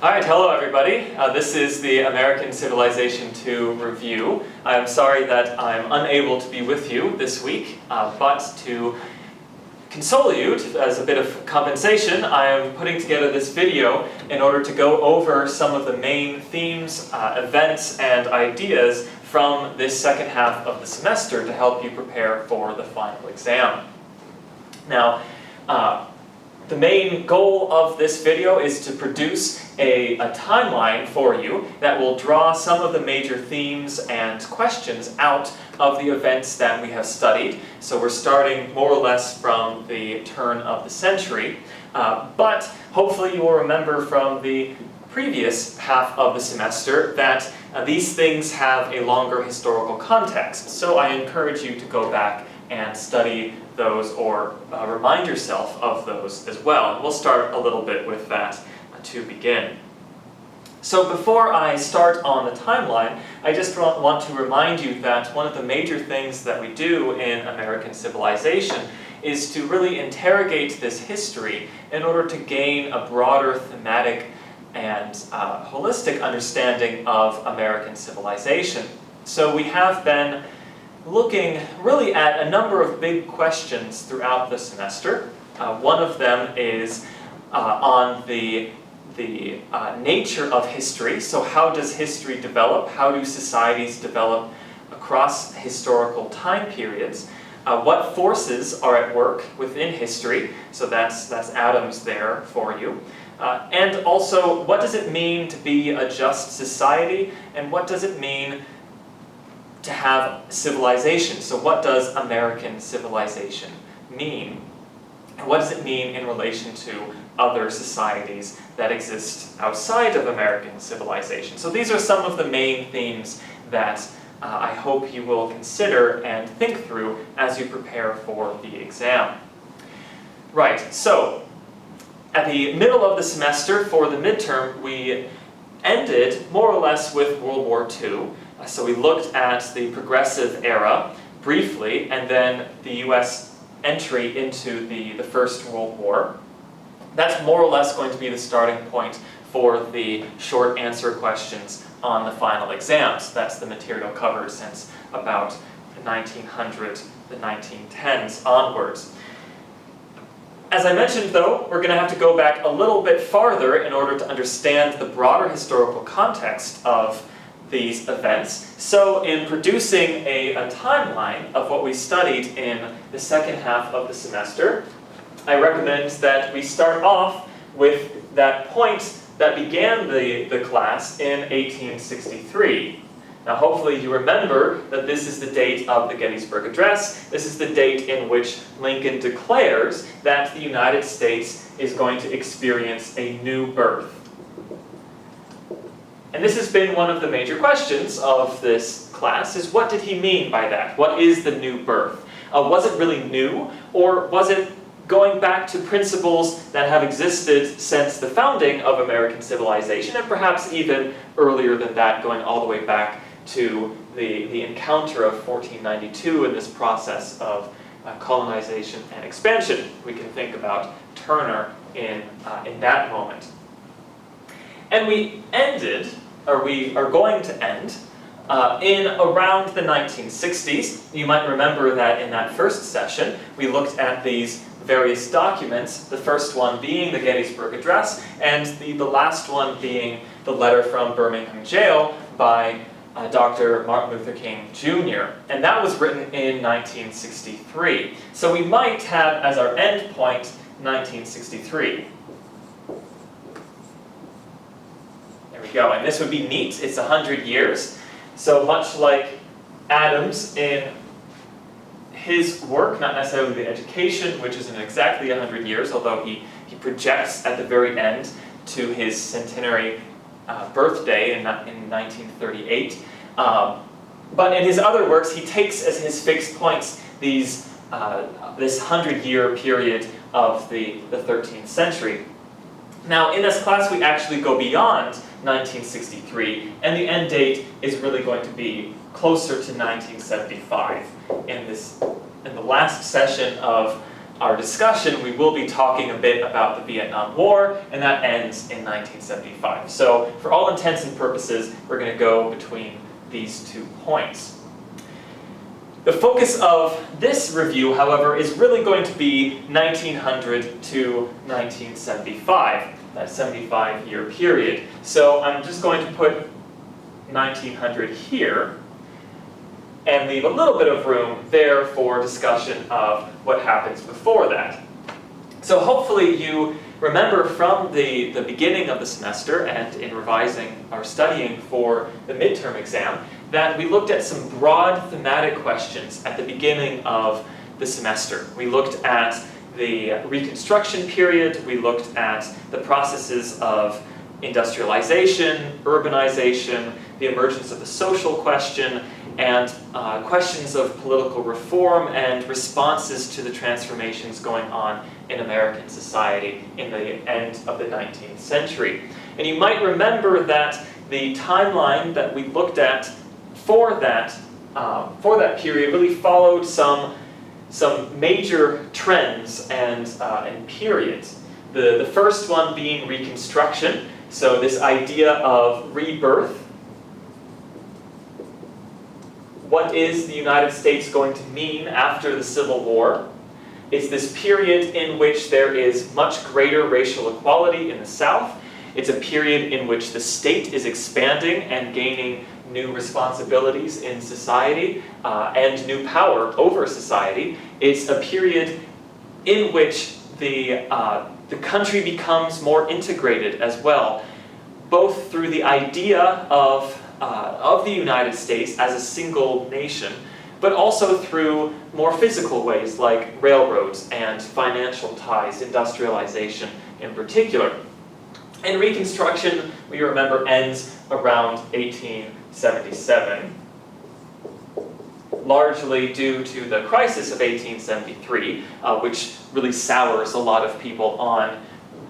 Alright, hello everybody. This is the American Civilization 2 review. I'm sorry that I'm unable to be with you this week, but to console you, as a bit of compensation, I am putting together this video in order to go over some of the main themes, events, and ideas from this second half of the semester to help you prepare for the final exam. Now, the main goal of this video is to produce a timeline for you that will draw some of the major themes and questions out of the events that we have studied. So we're starting more or less from the turn of the century, but hopefully you will remember from the previous half of the semester that these things have a longer historical context. So I encourage you to go back and study those or remind yourself of those as well. And we'll start a little bit with that to begin. So before I start on the timeline, I just want to remind you that one of the major things that we do in American civilization is to really interrogate this history in order to gain a broader thematic and holistic understanding of American civilization. So we have been looking really at a number of big questions throughout the semester. One of them is on the nature of history. So how does history develop? How do societies develop across historical time periods? What forces are at work within history? So that's Adams there for you. And also, what does it mean to be a just society? And what does it mean to have civilization? So what does American civilization mean? And what does it mean in relation to other societies that exist outside of American civilization? So these are some of the main themes that I hope you will consider and think through as you prepare for the exam. Right, so at the middle of the semester for the midterm, we ended more or less with World War II. So we looked at the Progressive Era briefly, and then the US entry into the First World War. That's more or less going to be the starting point for the short answer questions on the final exams. That's the material covered since about 1900, the 1910s onwards. As I mentioned though, we're going to have to go back a little bit farther in order to understand the broader historical context of these events. So in producing a timeline of what we studied in the second half of the semester, I recommend that we start off with that point that began the class in 1863. Now hopefully you remember that this is the date of the Gettysburg Address. This is the date in which Lincoln declares that the United States is going to experience a new birth. And this has been one of the major questions of this class, is what did he mean by that? What is the new birth? Was it really new, or was it going back to principles that have existed since the founding of American civilization, and perhaps even earlier than that, going all the way back to the encounter of 1492 and this process of colonization and expansion? We can think about Turner in that moment. And we ended, or we are going to end, in around the 1960s. You might remember that in that first session, we looked at these various documents, the first one being the Gettysburg Address, and the last one being the letter from Birmingham Jail by Dr. Martin Luther King Jr. And that was written in 1963. So we might have as our end point 1963. There we go, and this would be neat. It's 100 years. So much like Adams in his work, not necessarily the education, which isn't exactly 100 years, although he projects at the very end to his centenary birthday in 1938. But in his other works, he takes as his fixed points this 100-year period of the 13th century. Now, in this class, we actually go beyond 1963, and the end date is really going to be closer to 1975. In the last session of our discussion, we will be talking a bit about the Vietnam War, and that ends in 1975. So for all intents and purposes, we're going to go between these 2 points. The focus of this review, however, is really going to be 1900 to 1975, that 75-year period. So I'm just going to put 1900 here and leave a little bit of room there for discussion of what happens before that. So hopefully you remember from the beginning of the semester and in revising or studying for the midterm exam that we looked at some broad thematic questions at the beginning of the semester. We looked at the Reconstruction period, we looked at the processes of industrialization, urbanization, the emergence of the social question, and questions of political reform and responses to the transformations going on in American society in the end of the 19th century. And you might remember that the timeline that we looked at for that period really followed some major trends and periods. The first one being Reconstruction, so this idea of rebirth. What is the United States going to mean after the Civil War? It's this period in which there is much greater racial equality in the South. It's a period in which the state is expanding and gaining new responsibilities in society and new power over society. It's a period in which the country becomes more integrated as well, both through the idea of the United States as a single nation, but also through more physical ways like railroads and financial ties, industrialization in particular. And Reconstruction, we remember, ends around 1877, largely due to the crisis of 1873, which really sours a lot of people on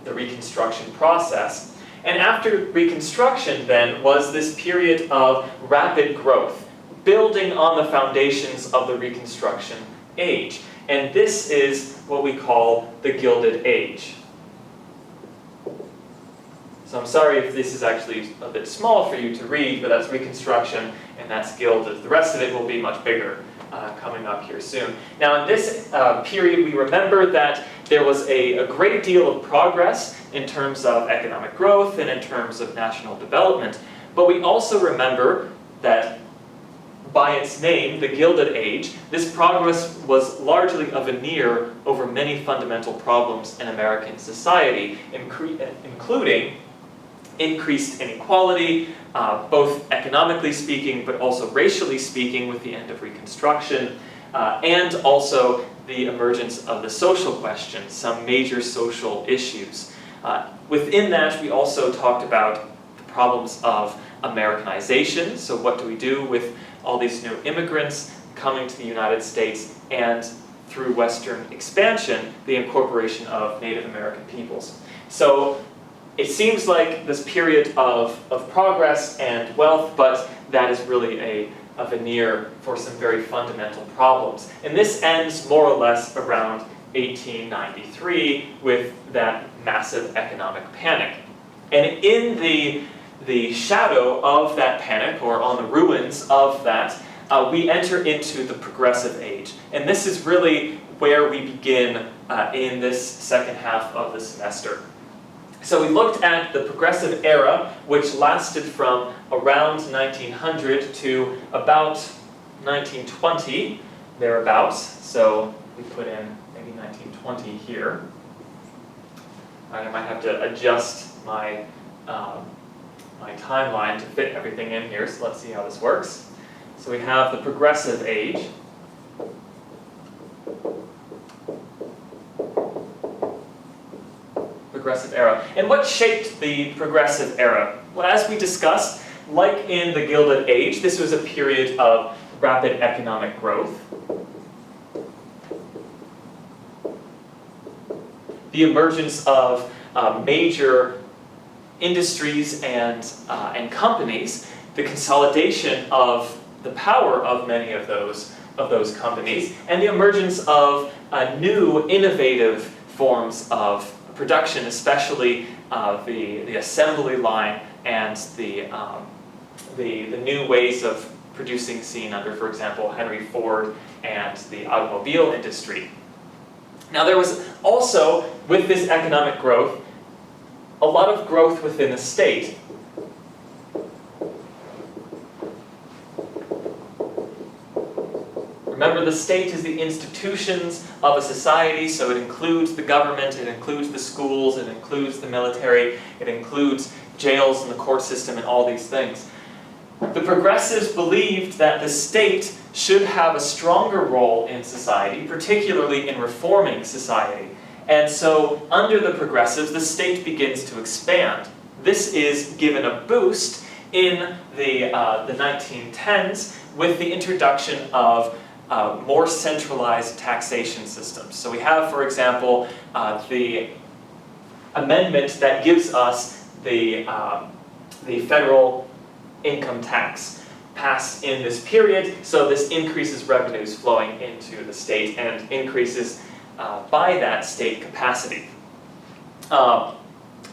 the Reconstruction process. And after Reconstruction, then, was this period of rapid growth, building on the foundations of the Reconstruction age. And this is what we call the Gilded Age. So I'm sorry if this is actually a bit small for you to read, but that's Reconstruction and that's Gilded. The rest of it will be much bigger coming up here soon. Now in this period, we remember that there was a great deal of progress in terms of economic growth and in terms of national development. But we also remember that by its name, the Gilded Age, this progress was largely a veneer over many fundamental problems in American society, including increased inequality, both economically speaking, but also racially speaking with the end of Reconstruction, and also the emergence of the social question, some major social issues. Within that, we also talked about the problems of Americanization, so what do we do with all these new immigrants coming to the United States, and through Western expansion, the incorporation of Native American peoples. So it seems like this period of progress and wealth, but that is really a veneer for some very fundamental problems. And this ends more or less around 1893 with that massive economic panic. And in the shadow of that panic, or on the ruins of that, we enter into the Progressive Age. And this is really where we begin in this second half of the semester. So we looked at the Progressive Era, which lasted from around 1900 to about 1920, thereabouts. So we put in maybe 1920 here. I might have to adjust my my timeline to fit everything in here, so let's see how this works. So we have the Progressive Age. Progressive Era. And what shaped the Progressive Era? Well, as we discussed, like in the Gilded Age, this was a period of rapid economic growth. The emergence of major industries and companies, the consolidation of the power of many of those companies, and the emergence of new, innovative forms of production, especially the assembly line and the new ways of producing seen under, for example, Henry Ford and the automobile industry. Now there was also, with this economic growth, a lot of growth within the state. Remember, the state is the institutions of a society, so it includes the government, it includes the schools, it includes the military, it includes jails and the court system and all these things. The progressives believed that the state should have a stronger role in society, particularly in reforming society. And so, under the progressives, the state begins to expand. This is given a boost in the 1910s with the introduction of more centralized taxation systems. So we have, for example, the amendment that gives us the federal income tax passed in this period, so this increases revenues flowing into the state and increases by that state capacity.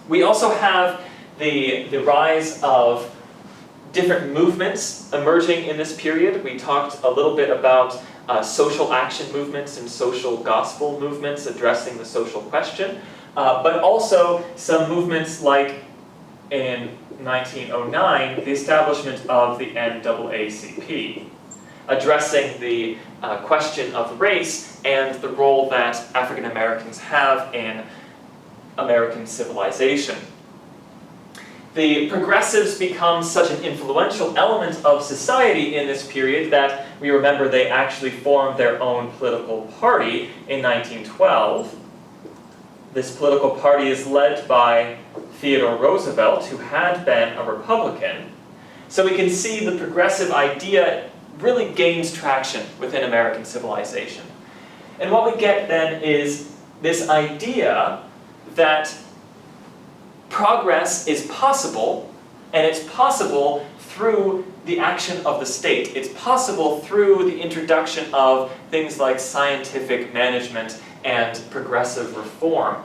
We also have the rise of different movements emerging in this period. We talked a little bit about social action movements and social gospel movements addressing the social question, but also some movements like in 1909, the establishment of the NAACP, addressing the question of race and the role that African Americans have in American civilization. The progressives become such an influential element of society in this period that we remember they actually formed their own political party in 1912. This political party is led by Theodore Roosevelt, who had been a Republican. So we can see the progressive idea really gains traction within American civilization. And what we get then is this idea that progress is possible, and it's possible through the action of the state. It's possible through the introduction of things like scientific management and progressive reform.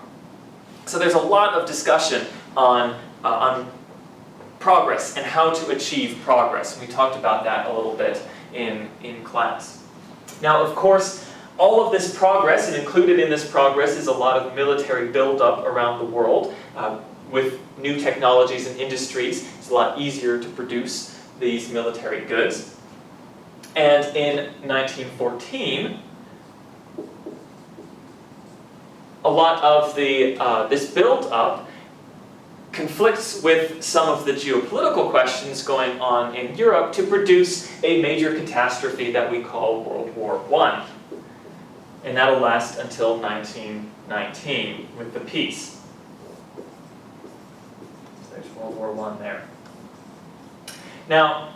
So there's a lot of discussion on progress and how to achieve progress. And we talked about that a little bit in class. Now, of course, all of this progress, and included in this progress is a lot of military buildup around the world. With new technologies and industries, it's a lot easier to produce these military goods. And in 1914, a lot of this build-up conflicts with some of the geopolitical questions going on in Europe to produce a major catastrophe that we call World War I. And that'll last until 1919 with the peace. There's World War I there. Now,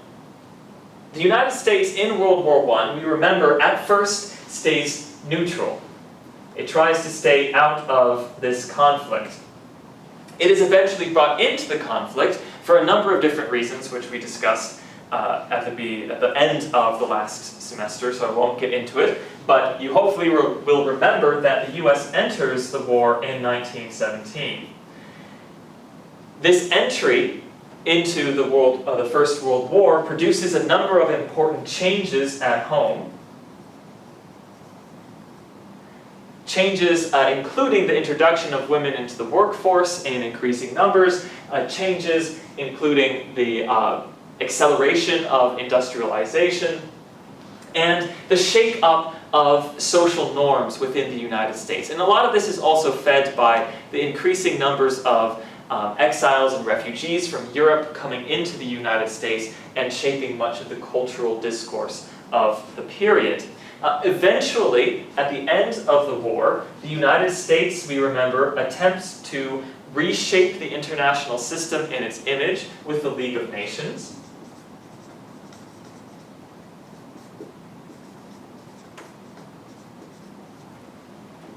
the United States in World War I, we remember, at first stays neutral. It tries to stay out of this conflict. It is eventually brought into the conflict for a number of different reasons, which we discussed at the end of the last semester, so I won't get into it. But you hopefully will remember that the U.S. enters the war in 1917. This entry into the First World War produces a number of important changes at home. Changes including the introduction of women into the workforce in increasing numbers, changes including the acceleration of industrialization, and the shake-up of social norms within the United States. And a lot of this is also fed by the increasing numbers of exiles and refugees from Europe coming into the United States and shaping much of the cultural discourse of the period. Eventually, at the end of the war, the United States, we remember, attempts to reshape the international system in its image with the League of Nations.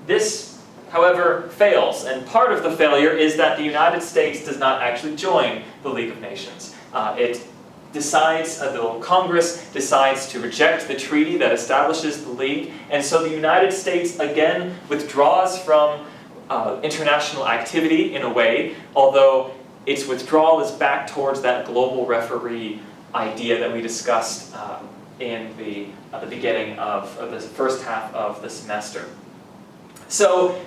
This, however, fails, and part of the failure is that the United States does not actually join the League of Nations. It the Congress decides to reject the treaty that establishes the League, and so the United States again withdraws from international activity in a way, although its withdrawal is back towards that global referee idea that we discussed in the beginning of the first half of the semester. So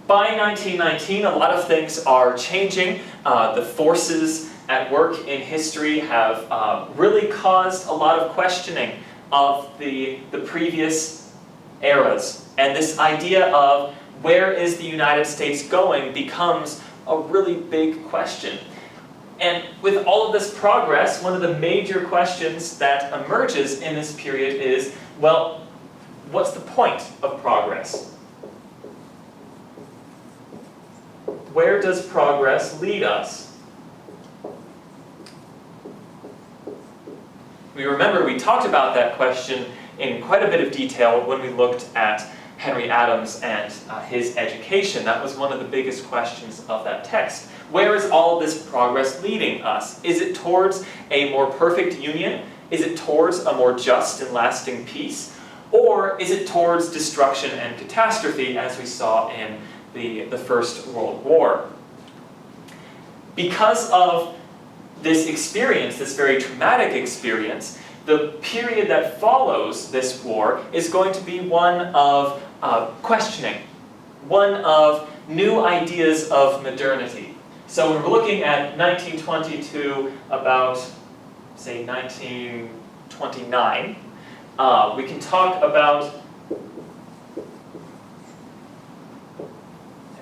by 1919, a lot of things are changing. The forces at work in history have really caused a lot of questioning of the previous eras. And this idea of where is the United States going becomes a really big question. And with all of this progress, one of the major questions that emerges in this period is, well, what's the point of progress? Where does progress lead us? We remember we talked about that question in quite a bit of detail when we looked at Henry Adams and his education. That was one of the biggest questions of that text. Where is all this progress leading us? Is it towards a more perfect union? Is it towards a more just and lasting peace? Or is it towards destruction and catastrophe, as we saw in the First World War? Because of this experience, this very traumatic experience, the period that follows this war is going to be one of questioning, one of new ideas of modernity. So when we're looking at 1920 to about, say, 1929, we can talk about, there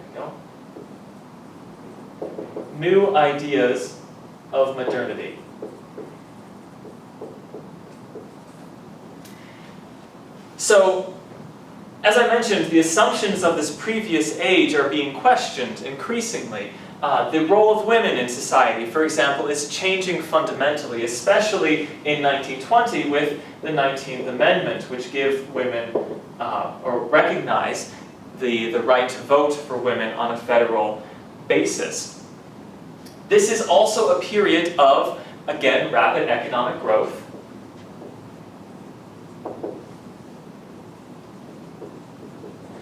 we go, new ideas of modernity. So, as I mentioned, the assumptions of this previous age are being questioned increasingly. The role of women in society, for example, is changing fundamentally, especially in 1920 with the 19th Amendment, which give women, or recognize the right to vote for women on a federal basis. This is also a period of, again, rapid economic growth.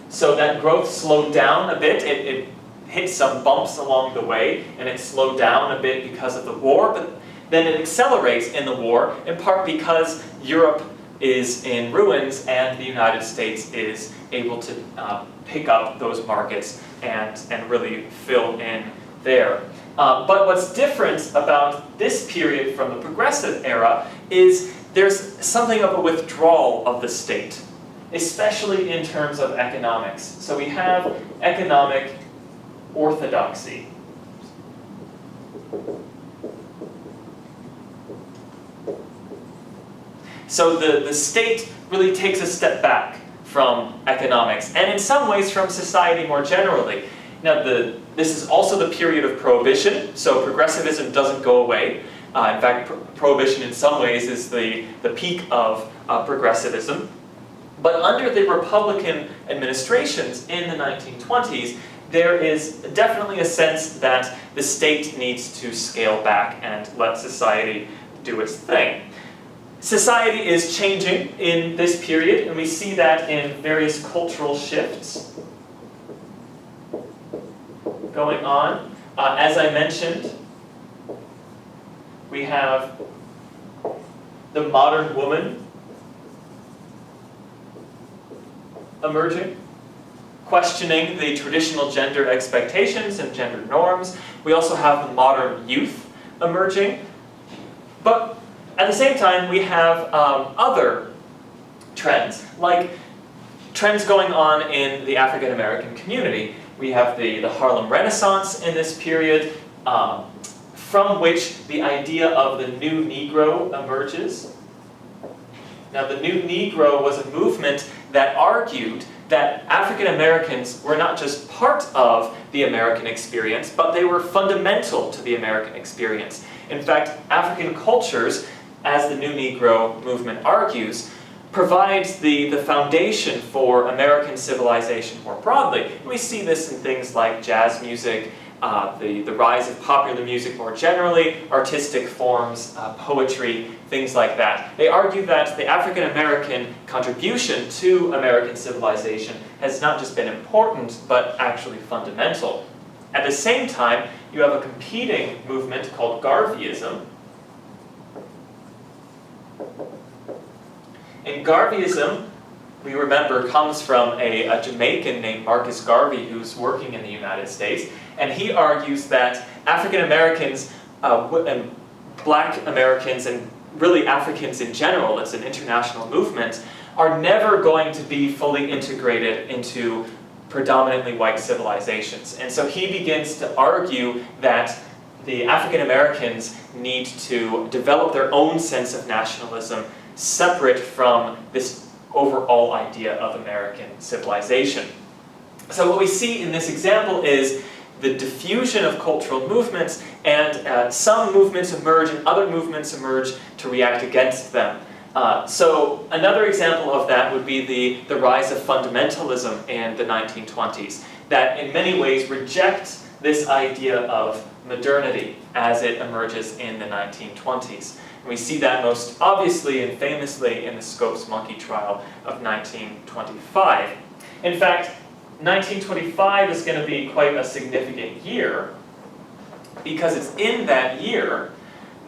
So that growth slowed down a bit. It hit some bumps along the way, and it slowed down a bit because of the war, but then it accelerates in the war, in part because Europe is in ruins and the United States is able to pick up those markets and really fill in there. But what's different about this period from the Progressive era is there's something of a withdrawal of the state, especially in terms of economics. So we have economic orthodoxy. So the state really takes a step back from economics, and in some ways from society more generally. Now this is also the period of Prohibition, so progressivism doesn't go away. In fact, Prohibition in some ways is the peak of progressivism. But under the Republican administrations in the 1920s, there is definitely a sense that the state needs to scale back and let society do its thing. Society is changing in this period, and we see that in various cultural shifts going on. As I mentioned, we have the modern woman emerging, questioning the traditional gender expectations and gender norms. We also have the modern youth emerging. But at the same time, we have other trends, like trends going on in the African American community. We have the Harlem Renaissance in this period, from which the idea of the new Negro emerges. Now, the new Negro was a movement that argued that African Americans were not just part of the American experience, but they were fundamental to the American experience. In fact, African cultures, as the new Negro movement argues, provides the foundation for American civilization more broadly. We see this in things like jazz music, the rise of popular music more generally, artistic forms, poetry, things like that. They argue that the African-American contribution to American civilization has not just been important, but actually fundamental. At the same time, you have a competing movement called Garveyism. And Garveyism, we remember, comes from a Jamaican named Marcus Garvey who's working in the United States, and he argues that African Americans and Black Americans and really Africans in general, it's an international movement, are never going to be fully integrated into predominantly white civilizations. And so he begins to argue that the African Americans need to develop their own sense of nationalism separate from this overall idea of American civilization. So what we see in this example is the diffusion of cultural movements, and some movements emerge and other movements emerge to react against them. So another example of that would be the rise of fundamentalism in the 1920s, that in many ways rejects this idea of modernity as it emerges in the 1920s. And we see that most obviously and famously in the Scopes monkey trial of 1925. In fact, 1925 is going to be quite a significant year because it's in that year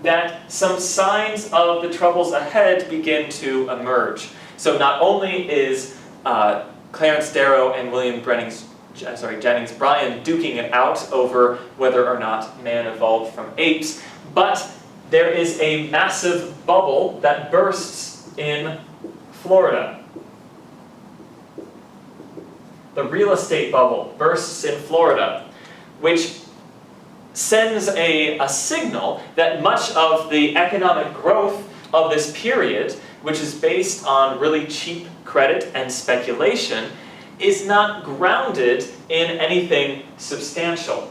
that some signs of the troubles ahead begin to emerge. So not only is Clarence Darrow and William Jennings Bryan duking it out over whether or not man evolved from apes, but there is a massive bubble that bursts in Florida. The real estate bubble bursts in Florida, which sends a signal that much of the economic growth of this period, which is based on really cheap credit and speculation, is not grounded in anything substantial.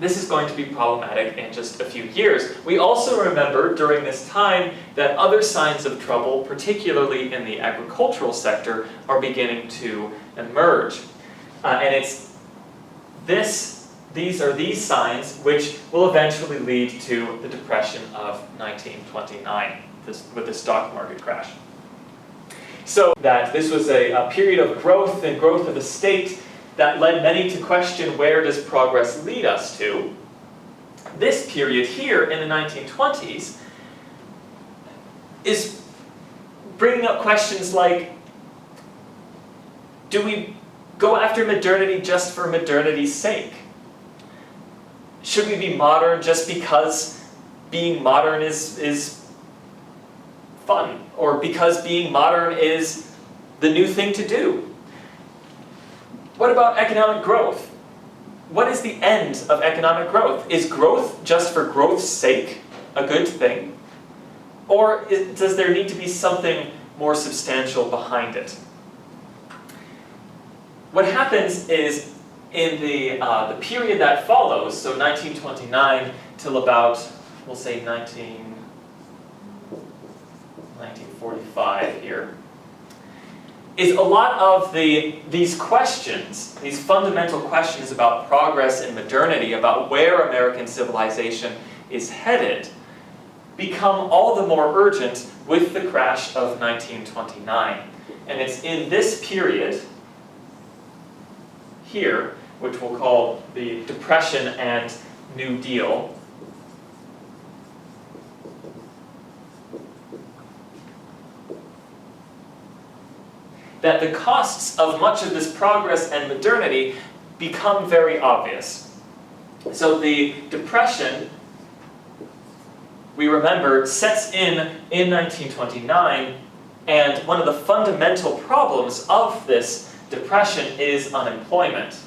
This is going to be problematic in just a few years. We also remember during this time that other signs of trouble, particularly in the agricultural sector, are beginning to emerge. And it's these signs which will eventually lead to the Depression of 1929, with the stock market crash. So that this was a period of growth and growth of the state that led many to question, where does progress lead us to? This period here in the 1920s is bringing up questions like, do we go after modernity just for modernity's sake? Should we be modern just because being modern is fun, or because being modern is the new thing to do? What about economic growth? What is the end of economic growth? Is growth just for growth's sake a good thing? Or does there need to be something more substantial behind it? What happens is, in the period that follows, so 1929 till about, we'll say 1945 here, is a lot of these questions, these fundamental questions about progress and modernity, about where American civilization is headed, become all the more urgent with the crash of 1929. And it's in this period here, which we'll call the Depression and New Deal, that the costs of much of this progress and modernity become very obvious. So the Depression, we remember, sets in 1929, and one of the fundamental problems of this Depression is unemployment.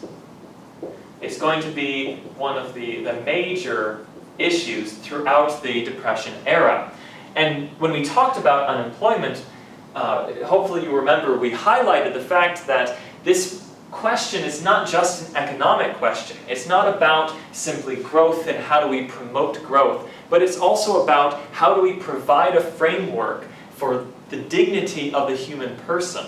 It's going to be one of the major issues throughout the Depression era. And when we talked about unemployment, hopefully you remember we highlighted the fact that this question is not just an economic question. It's not about simply growth and how do we promote growth, but it's also about how do we provide a framework for the dignity of the human person.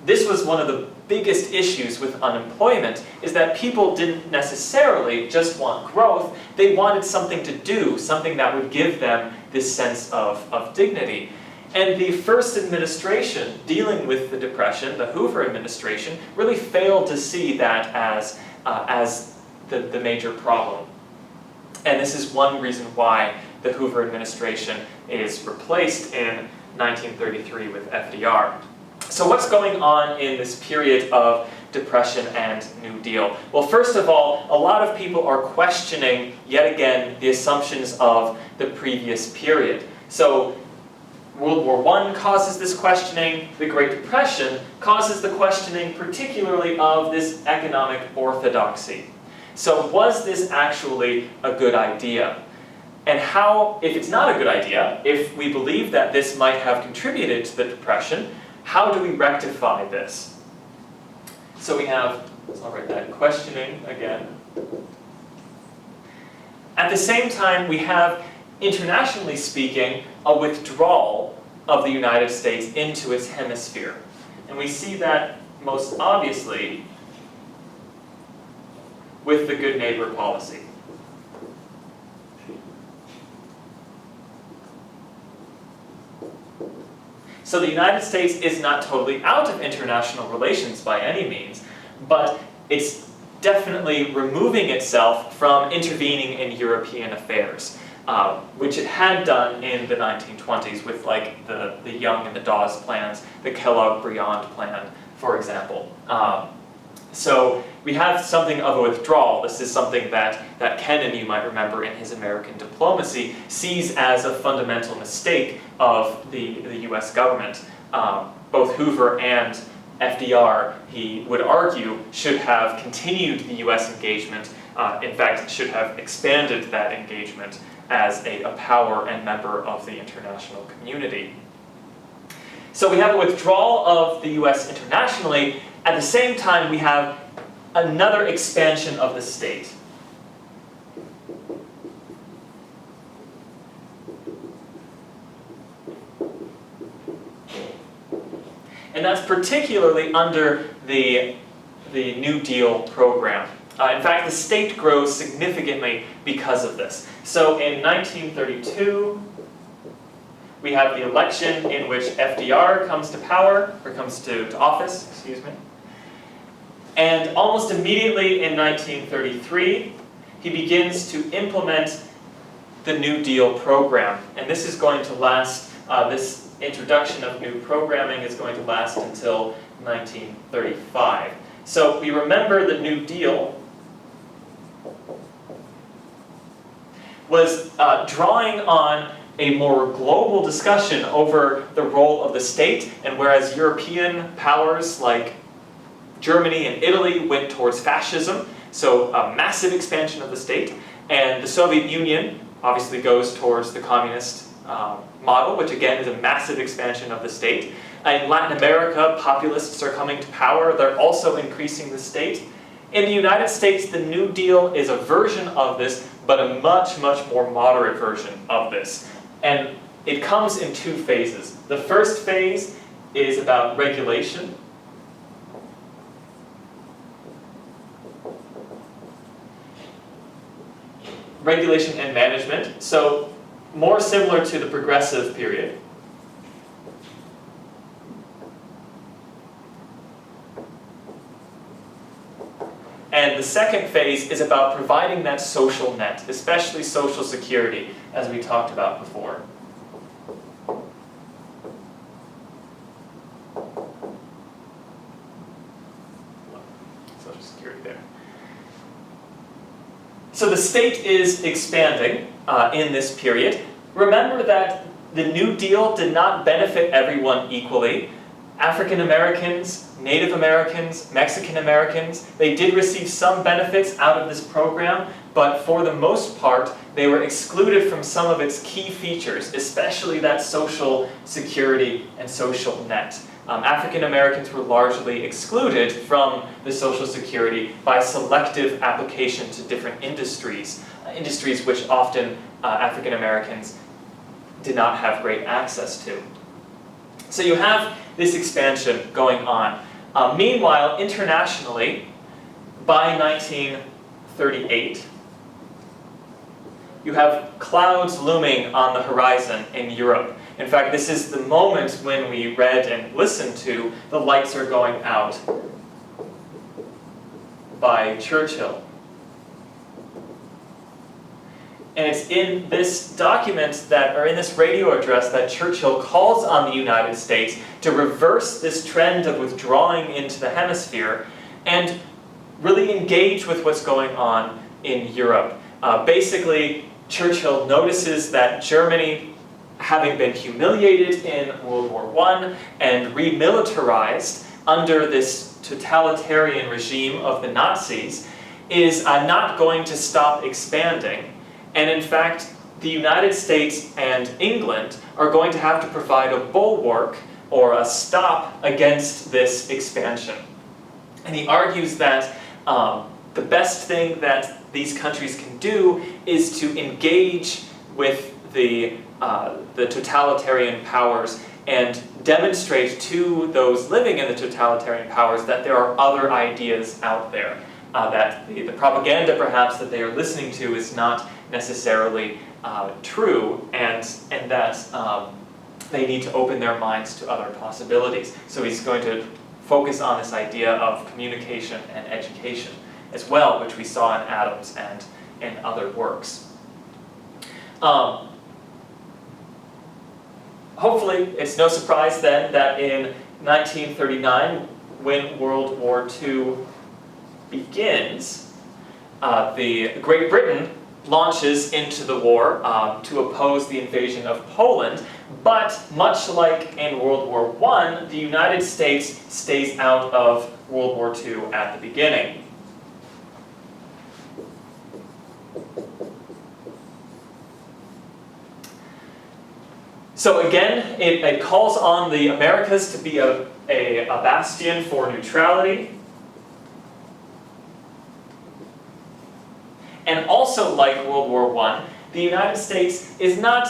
This was one of the biggest issues with unemployment is that people didn't necessarily just want growth, they wanted something to do, something that would give them this sense of dignity. And the first administration dealing with the Depression, the Hoover administration, really failed to see that as the major problem. And this is one reason why the Hoover administration is replaced in 1933 with FDR. So what's going on in this period of Depression and New Deal? Well, first of all, a lot of people are questioning, yet again, the assumptions of the previous period. So World War I causes this questioning, the Great Depression causes the questioning particularly of this economic orthodoxy. So was this actually a good idea? And how, if it's not a good idea, if we believe that this might have contributed to the Depression, how do we rectify this? So we have, I'll write that, questioning again. At the same time, we have, internationally speaking, a withdrawal of the United States into its hemisphere. And we see that most obviously with the Good Neighbor policy. So the United States is not totally out of international relations by any means, but it's definitely removing itself from intervening in European affairs, which it had done in the 1920s with like the Young and the Dawes plans, the Kellogg-Briand plan, for example. So we have something of a withdrawal. This is something that Kennan, you might remember in his American Diplomacy, sees as a fundamental mistake of the US government. Both Hoover and FDR, he would argue, should have continued the US engagement. In fact, should have expanded that engagement as a power and member of the international community. So we have a withdrawal of the US internationally. At the same time, we have another expansion of the state. And that's particularly under the New Deal program. In fact, the state grows significantly because of this. So in 1932, we have the election in which FDR comes to power, or comes to office, excuse me. And almost immediately in 1933, he begins to implement the New Deal program. And this is going to last, this introduction of new programming is going to last until 1935. So we remember the New Deal was drawing on a more global discussion over the role of the state, and whereas European powers like Germany and Italy went towards fascism, so a massive expansion of the state, and the Soviet Union obviously goes towards the communist model, which again is a massive expansion of the state. In Latin America, populists are coming to power, they're also increasing the state. In the United States, the New Deal is a version of this, but a much, much more moderate version of this. And it comes in two phases. The first phase is about regulation. Regulation and management, so more similar to the progressive period. And the second phase is about providing that social net, especially Social Security, as we talked about before. Social Security there. So the state is expanding in this period. Remember that the New Deal did not benefit everyone equally. African Americans, Native Americans, Mexican Americans, they did receive some benefits out of this program, but for the most part, they were excluded from some of its key features, especially that social security and social net. African Americans were largely excluded from the Social Security by selective application to different industries, industries which often African Americans did not have great access to. So you have this expansion going on. Meanwhile, internationally, by 1938, you have clouds looming on the horizon in Europe. In fact, this is the moment when we read and listened to "The Lights Are Going Out" by Churchill. And it's in this document that, or in this radio address, that Churchill calls on the United States to reverse this trend of withdrawing into the hemisphere and really engage with what's going on in Europe. Basically, Churchill notices that Germany, having been humiliated in World War I and remilitarized under this totalitarian regime of the Nazis, is not going to stop expanding. And in fact, the United States and England are going to have to provide a bulwark or a stop against this expansion. And he argues that the best thing that these countries can do is to engage with the totalitarian powers and demonstrate to those living in the totalitarian powers that there are other ideas out there. That the propaganda perhaps that they are listening to is not necessarily true, and that they need to open their minds to other possibilities. So he's going to focus on this idea of communication and education as well, which we saw in Adams and in other works. Hopefully, it's no surprise then that in 1939, when World War II begins, Great Britain launches into the war to oppose the invasion of Poland, but much like in World War I, the United States stays out of World War II at the beginning. So again, it calls on the Americas to be a bastion for neutrality. And also, like World War I, the United States is not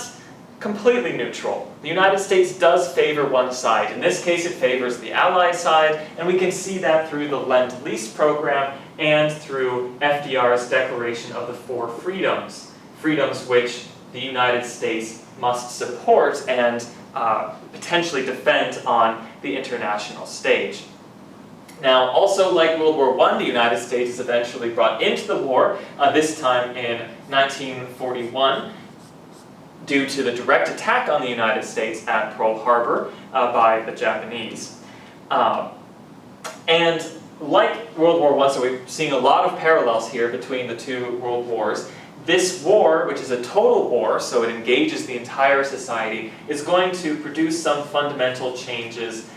completely neutral. The United States does favor one side. In this case, it favors the Allied side, and we can see that through the Lend-Lease program and through FDR's Declaration of the Four Freedoms, freedoms which the United States must support and potentially defend on the international stage. Now, also like World War I, the United States is eventually brought into the war, this time in 1941, due to the direct attack on the United States at Pearl Harbor by the Japanese. And like World War I, so we're seeing a lot of parallels here between the two world wars. This war, which is a total war, so it engages the entire society, is going to produce some fundamental changes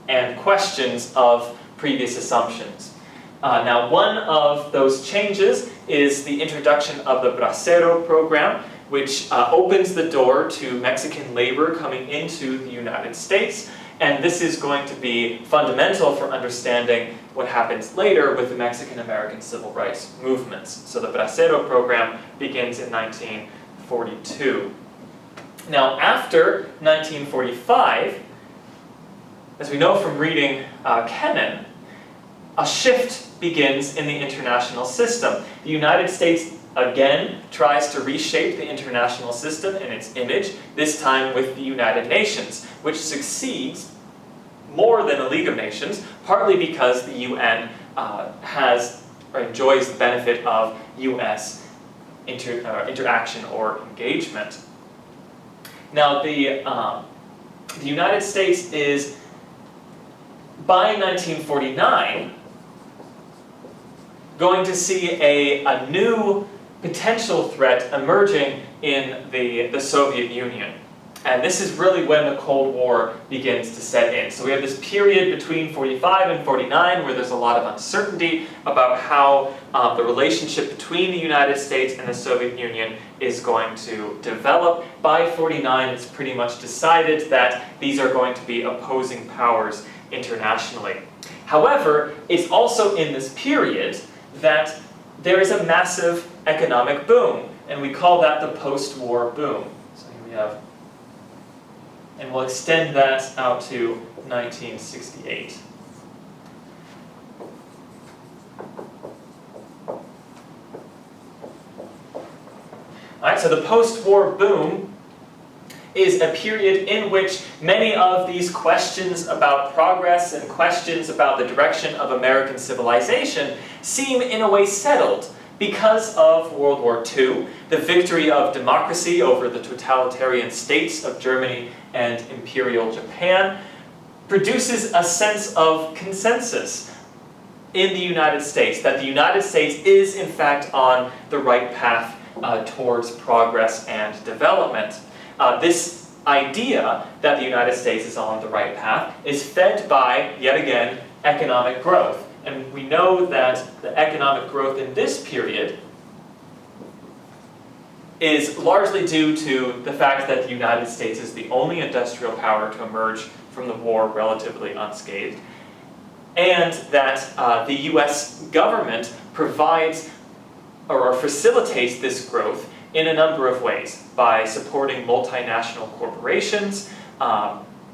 and questions of previous assumptions. Now, one of those changes is the introduction of the Bracero program, which opens the door to Mexican labor coming into the United States. And this is going to be fundamental for understanding what happens later with the Mexican-American civil rights movements. So the Bracero program begins in 1942. Now, after 1945, as we know from reading Kennan, a shift begins in the international system. The United States again tries to reshape the international system in its image, this time with the United Nations, which succeeds more than a League of Nations, partly because the UN has or enjoys the benefit of US interaction or engagement. Now, the United States is, by 1949, going to see a new potential threat emerging in the Soviet Union. And this is really when the Cold War begins to set in. So we have this period between 45 and 49 where there's a lot of uncertainty about how the relationship between the United States and the Soviet Union is going to develop. By 49, it's pretty much decided that these are going to be opposing powers internationally. However, it's also in this period that there is a massive economic boom, and we call that the post-war boom. So here we have, and we'll extend that out to 1968. All right, so the post-war boom is a period in which many of these questions about progress and questions about the direction of American civilization seem in a way settled because of World War II, the victory of democracy over the totalitarian states of Germany and Imperial Japan produces a sense of consensus in the United States, that the United States is in fact on the right path towards progress and development. This idea that the United States is on the right path is fed by, yet again, economic growth. And we know that the economic growth in this period is largely due to the fact that the United States is the only industrial power to emerge from the war relatively unscathed, and that the US government provides or facilitates this growth in a number of ways, by supporting multinational corporations,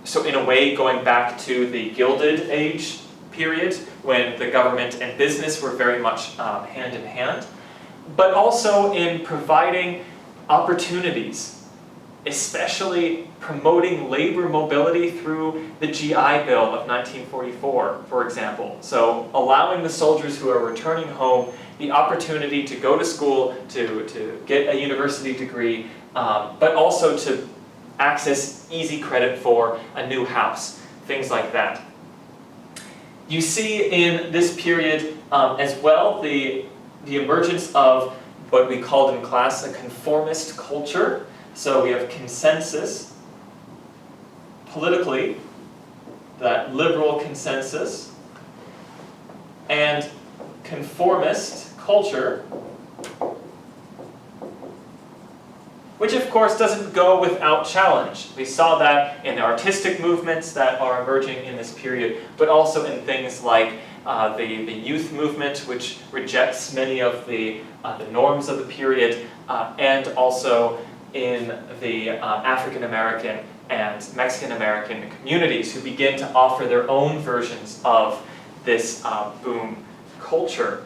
so in a way going back to the Gilded Age period when the government and business were very much hand in hand, but also in providing opportunities, especially promoting labor mobility through the GI Bill of 1944, for example. So allowing the soldiers who are returning home the opportunity to go to school, to get a university degree, but also to access easy credit for a new house, things like that. You see in this period as well the emergence of what we called in class a conformist culture. So we have consensus, politically, that liberal consensus, and conformist culture, which of course doesn't go without challenge. We saw that in the artistic movements that are emerging in this period, but also in things like the youth movement, which rejects many of the norms of the period, and also in the African American and Mexican American communities who begin to offer their own versions of this boom culture.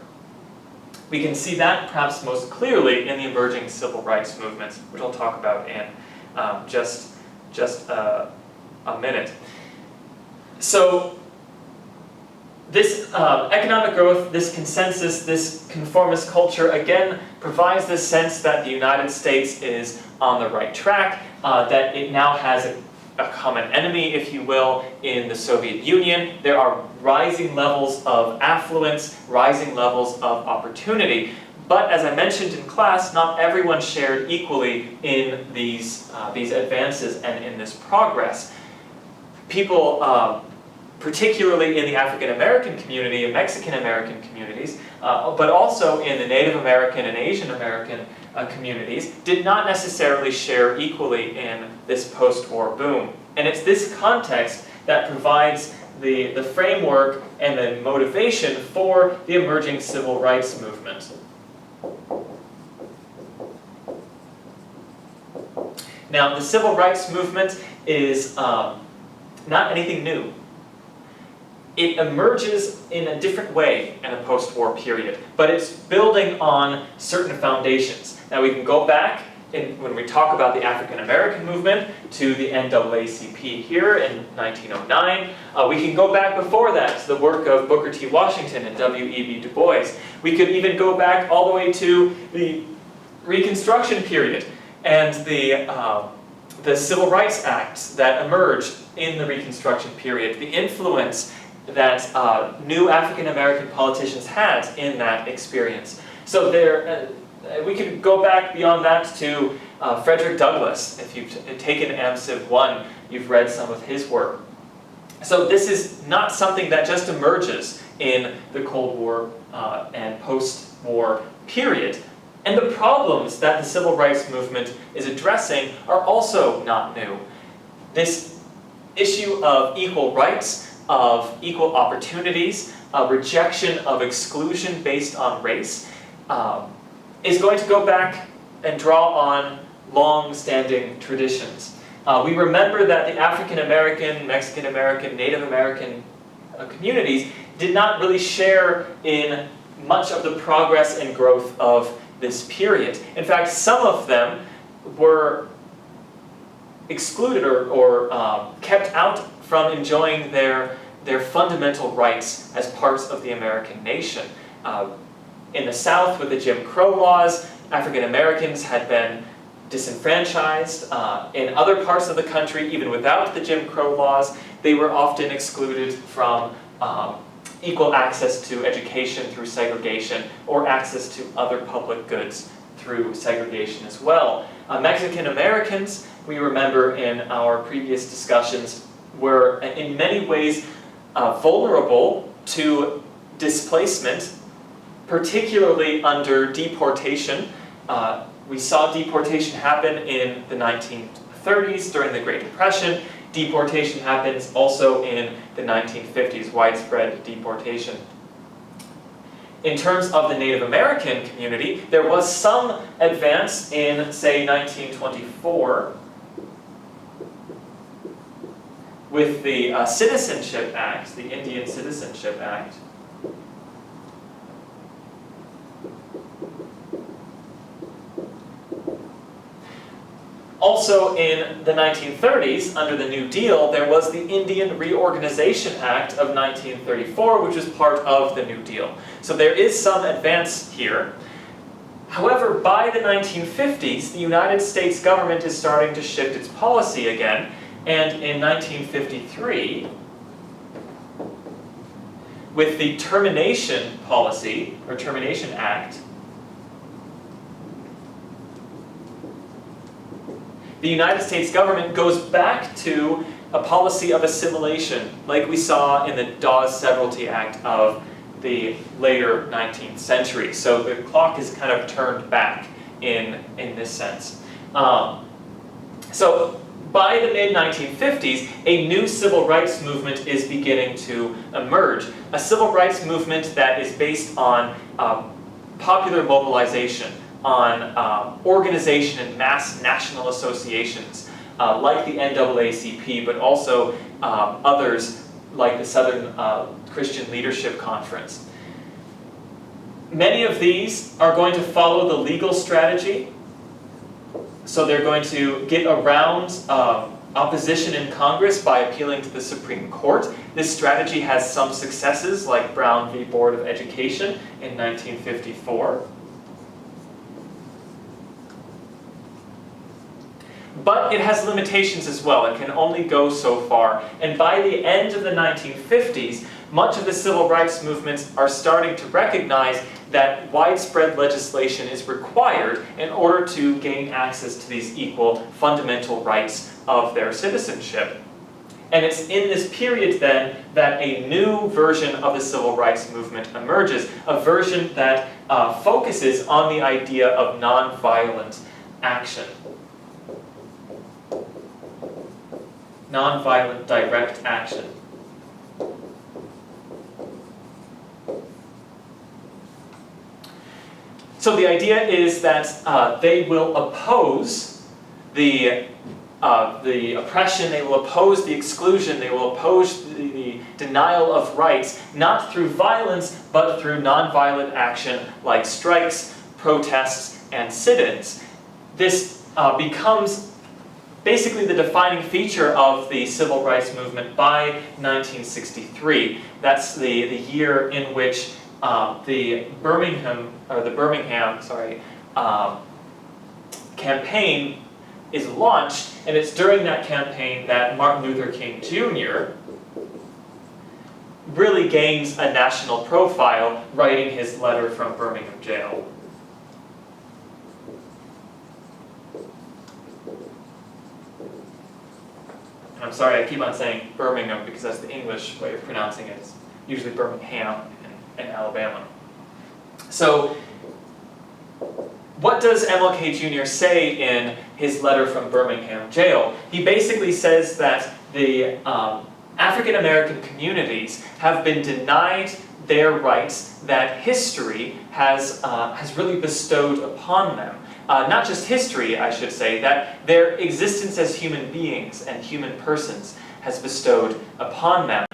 We can see that perhaps most clearly in the emerging civil rights movements, which I'll talk about in just a minute. So this economic growth, this consensus, this conformist culture, again, provides this sense that the United States is on the right track, that it now has a common enemy, if you will, in the Soviet Union. There are rising levels of affluence, rising levels of opportunity. But as I mentioned in class, not everyone shared equally in these advances and in this progress. People, particularly in the African American community and Mexican American communities, but also in the Native American and Asian American communities, did not necessarily share equally in this post-war boom. And it's this context that provides the framework and the motivation for the emerging civil rights movement. Now, the civil rights movement is not anything new. It emerges in a different way in a post-war period, but it's building on certain foundations. Now we can go back, when we talk about the African American movement, to the NAACP here in 1909. We can go back before that to the work of Booker T. Washington and W.E.B. Du Bois. We could even go back all the way to the Reconstruction period and the Civil Rights Acts that emerged in the Reconstruction period, the influence that new African American politicians had in that experience. So we could go back beyond that to Frederick Douglass. If you've taken AmCiv 1, you've read some of his work. So this is not something that just emerges in the Cold War and post-war period. And the problems that the civil rights movement is addressing are also not new. This issue of equal rights, of equal opportunities, a rejection of exclusion based on race, is going to go back and draw on long-standing traditions. We remember that the African American, Mexican American, Native American communities did not really share in much of the progress and growth of this period. In fact, some of them were excluded or kept out from enjoying their fundamental rights as parts of the American nation. In the South, with the Jim Crow laws, African Americans had been disenfranchised. In other parts of the country, even without the Jim Crow laws, they were often excluded from equal access to education through segregation, or access to other public goods through segregation as well. Mexican Americans, we remember in our previous discussions, were in many ways vulnerable to displacement, particularly under deportation. We saw deportation happen in the 1930s during the Great Depression. Deportation happens also in the 1950s, widespread deportation. In terms of the Native American community, there was some advance in, say, 1924 with the Citizenship Act, the Indian Citizenship Act. Also in the 1930s, under the New Deal, there was the Indian Reorganization Act of 1934, which was part of the New Deal. So there is some advance here. However, by the 1950s, the United States government is starting to shift its policy again, and in 1953, with the Termination Policy, or Termination Act, the United States government goes back to a policy of assimilation, like we saw in the Dawes Severalty Act of the later 19th century. So the clock is kind of turned back in this sense. So by the mid-1950s, a new civil rights movement is beginning to emerge. A civil rights movement that is based on popular mobilization, on organization and mass national associations, like the NAACP, but also others like the Southern Christian Leadership Conference. Many of these are going to follow the legal strategy, so they're going to get around opposition in Congress by appealing to the Supreme Court. This strategy has some successes, like Brown v. Board of Education in 1954. But it has limitations as well. It can only go so far. And by the end of the 1950s, much of the civil rights movements are starting to recognize that widespread legislation is required in order to gain access to these equal fundamental rights of their citizenship. And it's in this period then that a new version of the civil rights movement emerges, a version that focuses on the idea of nonviolent action. Nonviolent direct action. So the idea is that they will oppose the oppression, they will oppose the exclusion, they will oppose the denial of rights, not through violence, but through nonviolent action like strikes, protests, and sit-ins. This becomes basically the defining feature of the civil rights movement by 1963. That's the year in which the Birmingham campaign is launched, and it's during that campaign that Martin Luther King Jr. really gains a national profile, writing his letter from Birmingham jail. And I'm sorry, I keep on saying Birmingham because that's the English way of pronouncing it. It's usually Birmingham in Alabama. So, what does MLK Jr. say in his letter from Birmingham jail? He basically says that the African American communities have been denied their rights that history has really bestowed upon them. Not just history, I should say, that their existence as human beings and human persons has bestowed upon them.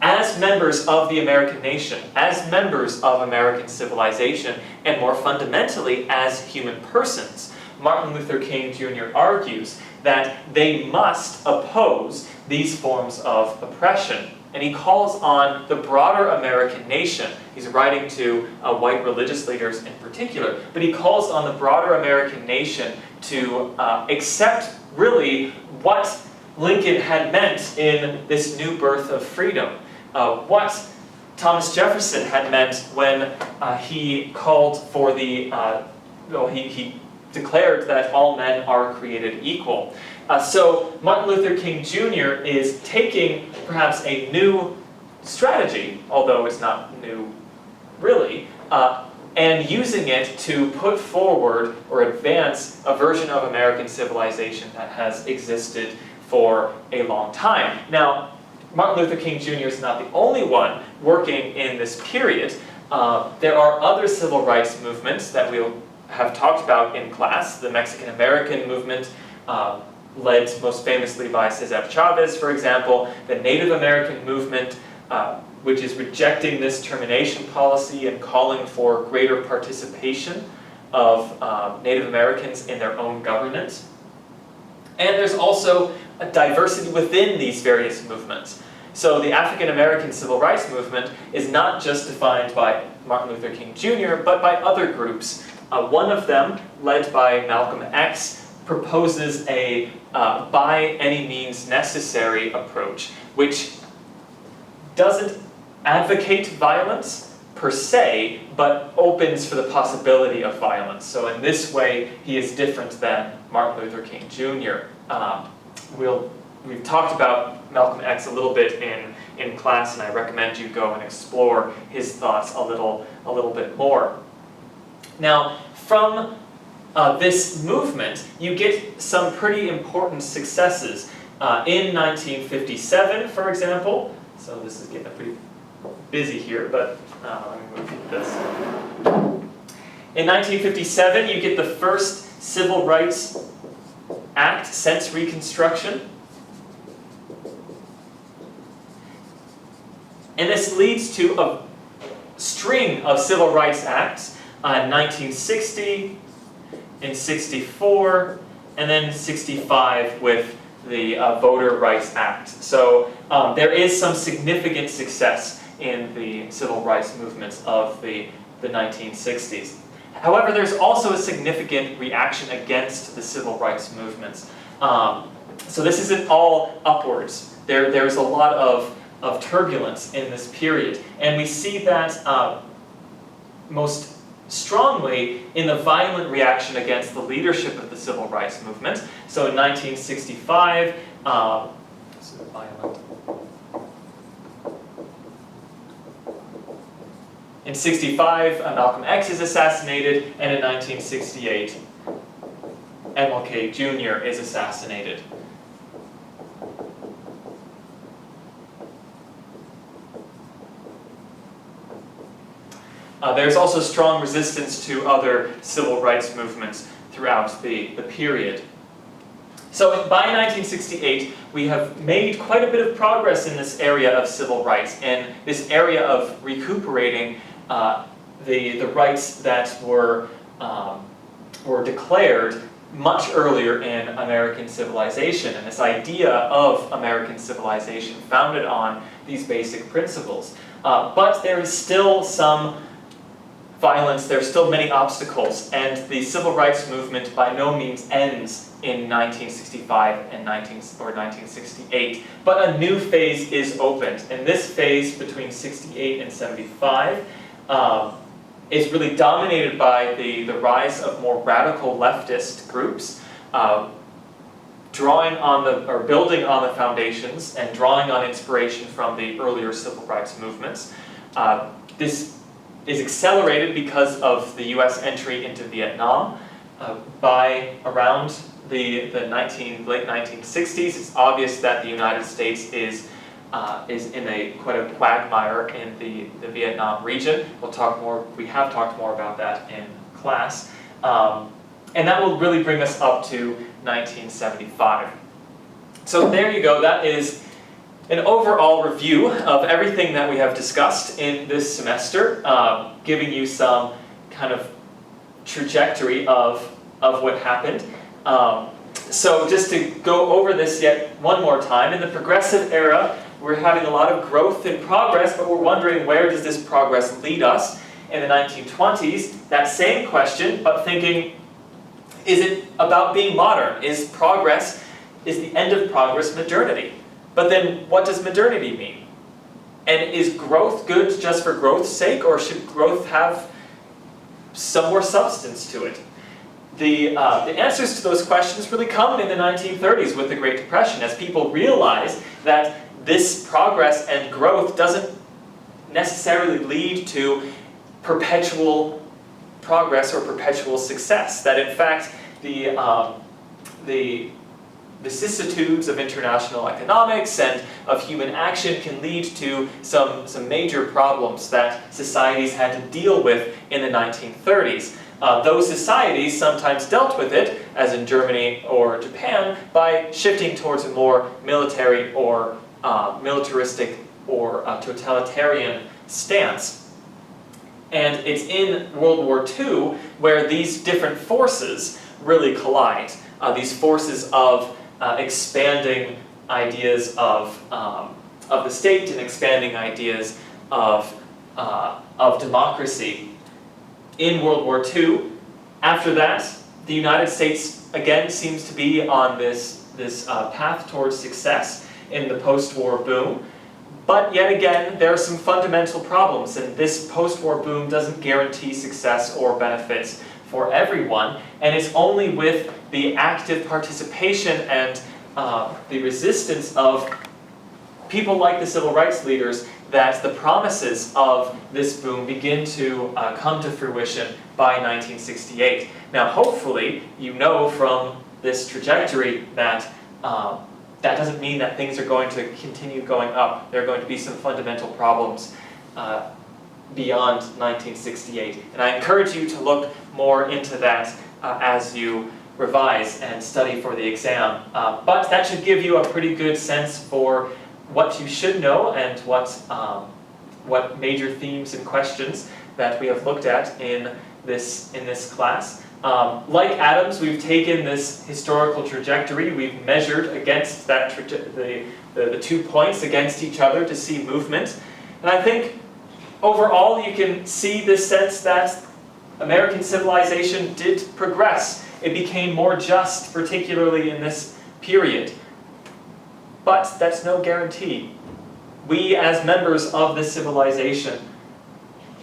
as members of the American nation, as members of American civilization, and more fundamentally as human persons, Martin Luther King Jr. argues that they must oppose these forms of oppression. And he calls on the broader American nation. He's writing to white religious leaders in particular, but he calls on the broader American nation to accept really what Lincoln had meant in this new birth of freedom, what Thomas Jefferson had meant when he called for the, he declared that all men are created equal. So Martin Luther King Jr. is taking perhaps a new strategy, although it's not new really, and using it to put forward or advance a version of American civilization that has existed for a long time. Now, Martin Luther King Jr. is not the only one working in this period. There are other civil rights movements that we'll have talked about in class. The Mexican-American movement, led most famously by Cesar Chavez, for example. The Native American movement, which is rejecting this termination policy and calling for greater participation of Native Americans in their own governance. And there's also a diversity within these various movements. So the African American civil rights movement is not just defined by Martin Luther King Jr., but by other groups. One of them, led by Malcolm X, proposes a by any means necessary approach, which doesn't advocate violence per se, but opens for the possibility of violence. So in this way, he is different than Martin Luther King Jr. We've talked about Malcolm X a little bit in class, and I recommend you go and explore his thoughts a little bit more. Now, from this movement, you get some pretty important successes. In 1957, for example, so this is getting pretty busy here, but let me move this. In 1957, you get the first Civil Rights Act since Reconstruction. And this leads to a string of Civil Rights Acts in 1960, in 64, and then 65 with the Voter Rights Act. So there is some significant success in the civil rights movements of the 1960s. However, there's also a significant reaction against the civil rights movements. So this isn't all upwards. There's a lot of turbulence in this period. And we see that most strongly in the violent reaction against the leadership of the civil rights movement. So in 1965, in 65, Malcolm X is assassinated, and in 1968, MLK Jr. is assassinated. There's also strong resistance to other civil rights movements throughout the period. So by 1968, we have made quite a bit of progress in this area of civil rights, and this area of recuperating the rights that were declared much earlier in American civilization, and this idea of American civilization founded on these basic principles. But there is still some violence, there are still many obstacles, and the civil rights movement by no means ends in 1965 and 1968. But a new phase is opened, and this phase between 68 and 75 is really dominated by the rise of more radical leftist groups, drawing on building on the foundations and drawing on inspiration from the earlier civil rights movements. This is accelerated because of the U.S. entry into Vietnam. By around the late 1960s, it's obvious that the United States is in quite a quagmire in the Vietnam region. We have talked more about that in class. And that will really bring us up to 1975. So there you go, that is an overall review of everything that we have discussed in this semester, giving you some kind of trajectory of what happened. So just to go over this yet one more time, in the progressive era, we're having a lot of growth and progress, but we're wondering, where does this progress lead us? In the 1920s, that same question, but thinking, is it about being modern? Is the end of progress modernity? But then what does modernity mean? And is growth good just for growth's sake, or should growth have some more substance to it? The answers to those questions really come in the 1930s with the Great Depression, as people realize that this progress and growth doesn't necessarily lead to perpetual progress or perpetual success. That in fact, the vicissitudes of international economics and of human action can lead to some major problems that societies had to deal with in the 1930s. Those societies sometimes dealt with it, as in Germany or Japan, by shifting towards a more military or militaristic or totalitarian stance. And it's in World War II where these different forces really collide. These forces of expanding ideas of the state and expanding ideas of democracy in World War II. After that, the United States again seems to be on this path towards success in the post-war boom. But yet again, there are some fundamental problems, and this post-war boom doesn't guarantee success or benefits for everyone, and it's only with the active participation and the resistance of people like the civil rights leaders that the promises of this boom begin to come to fruition by 1968. Now hopefully you know from this trajectory that that doesn't mean that things are going to continue going up. There are going to be some fundamental problems beyond 1968. And I encourage you to look more into that as you revise and study for the exam. But that should give you a pretty good sense for what you should know and what major themes and questions that we have looked at in this class. Like Adams, we've taken this historical trajectory, we've measured against that the 2 points against each other to see movement. And I think overall you can see this sense that American civilization did progress. It became more just, particularly in this period. But that's no guarantee. We, as members of this civilization,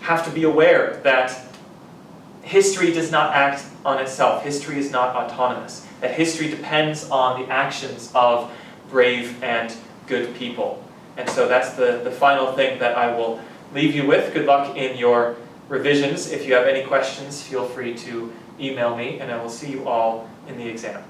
have to be aware that history does not act on itself. History is not autonomous. That history depends on the actions of brave and good people. And so that's the final thing that I will leave you with. Good luck in your revisions. If you have any questions, feel free to email me, and I will see you all in the exam.